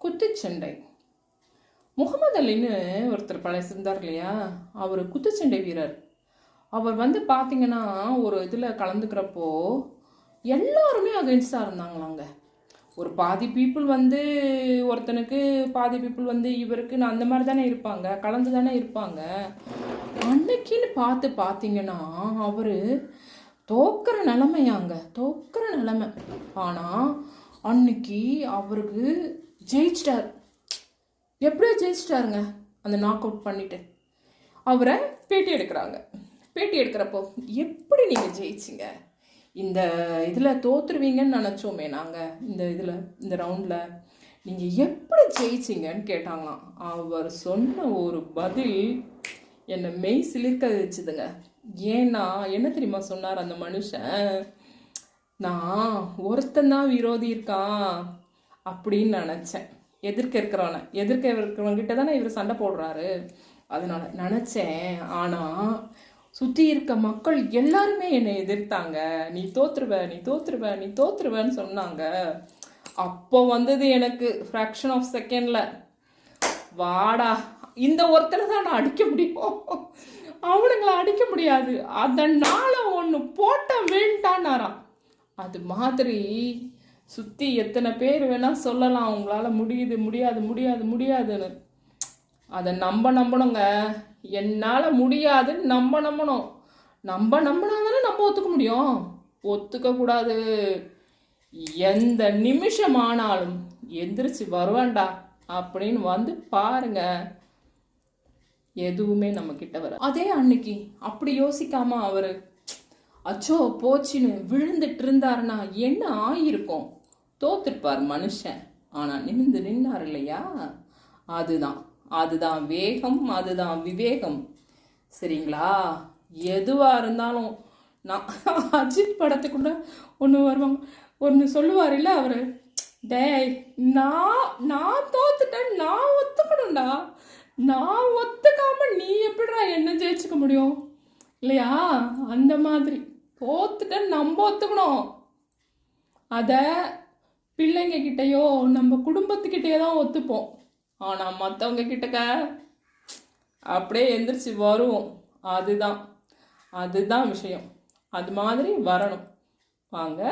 குத்துச்சண்டை. முகமது அலின்னு ஒருத்தர் இருந்தார் இல்லையா, அவர் குத்துச்சண்டை வீரர். அவர் பார்த்தீங்கன்னா ஒரு இதில் கலந்துக்கிறப்போ எல்லாருமே அகென்ஸ்டாக இருந்தாங்களாங்க. ஒரு பாதி பீப்புள் ஒருத்தனுக்கு, பாதி பீப்புள் இவருக்குன்னு அந்த மாதிரி தானே இருப்பாங்க, கலந்து தானே இருப்பாங்க. அன்னைக்குன்னு பார்த்தீங்கன்னா அவர் தோக்கிற நிலைமையாங்க, தோக்கிற நிலைமை. ஆனால் அன்னைக்கு அவருக்கு ஜெயிச்சிட்டார். எப்படியோ ஜெயிச்சிட்டாருங்க. அந்த நாக் அவுட் பண்ணிட்டு அவரை பேட்டி எடுக்கிறாங்க. பேட்டி எடுக்கிறப்போ, எப்படி நீங்கள் ஜெயிச்சிங்க, இந்த இதில் தோற்றுருவீங்கன்னு நினச்சோமே நாங்கள், இந்த ரவுண்டில் நீங்கள் எப்படி ஜெயிச்சிங்கன்னு கேட்டாங்களாம். அவர் சொன்ன ஒரு பதில் என்னை மெய் சிலிர்க்க வச்சுதுங்க. ஏன்னா என்ன தெரியுமா சொன்னார் அந்த மனுஷன், நான் ஒருத்தந்தான் விரோதி இருக்கான் அப்படின்னு நினச்சேன். எதிர்க்க இருக்கிறவங்கிட்ட தானே இவர் சண்டை போடுறாரு, அதனால நினச்சேன். ஆனால் சுற்றி இருக்க மக்கள் எல்லாருமே என்னை எதிர்த்தாங்க. நீ தோத்துருவேன்னு சொன்னாங்க. அப்போ எனக்கு ஃப்ராக்ஷன் ஆஃப் செகண்டில், வாடா இந்த ஒருத்தரை தான் நான் அடிக்க முடியும், அவனுங்களை அடிக்க முடியாது, அதனால ஒன்று போட்ட வேண்டான்னாராம். அது மாதிரி சுற்றி எத்தனை பேர் வேணால் சொல்லலாம் அவங்களால முடியாதுன்னு. அதை நம்பணுங்க. என்னால் முடியாதுன்னு நம்பணும். நம்பினாதானே நம்ம ஒத்துக்க முடியும். ஒத்துக்கக்கூடாது. எந்த நிமிஷம் ஆனாலும் எந்திரிச்சு வருவேண்டா அப்படின்னு பாருங்க, எதுவுமே நம்ம கிட்ட வர. அதே அன்னைக்கு அப்படி யோசிக்காம அவர் அச்சோ போச்சுன்னு விழுந்துட்டு இருந்தாருன்னா என்ன ஆயிருக்கும்? தோத்துருப்பார் மனுஷன். ஆனால் நின்னார் இல்லையா, அதுதான் வேகம், அதுதான் விவேகம். சரிங்களா? எதுவாக இருந்தாலும் நான் அஜித் படத்துக்குள்ள ஒன்று சொல்லுவார் இல்லை அவர், டேய் நான் தோத்துட்டேன், நான் ஒத்துக்கணும்டா, நான் ஒத்துக்காம நீ எப்படிடா என்ன ஜெயிச்சுக்க முடியும் இல்லையா? அந்த மாதிரி தோத்துட்டேன்னு நம்ம ஒத்துக்கணும். அதை பிள்ளைங்க கிட்டேயோ நம்ம குடும்பத்துக்கிட்டேயோ தான் ஒத்துப்போம். ஆனால் மற்றவங்க கிட்டக்க அப்படியே எந்திரிச்சு வருவோம். அதுதான் விஷயம். அது மாதிரி வரணும். வாங்க.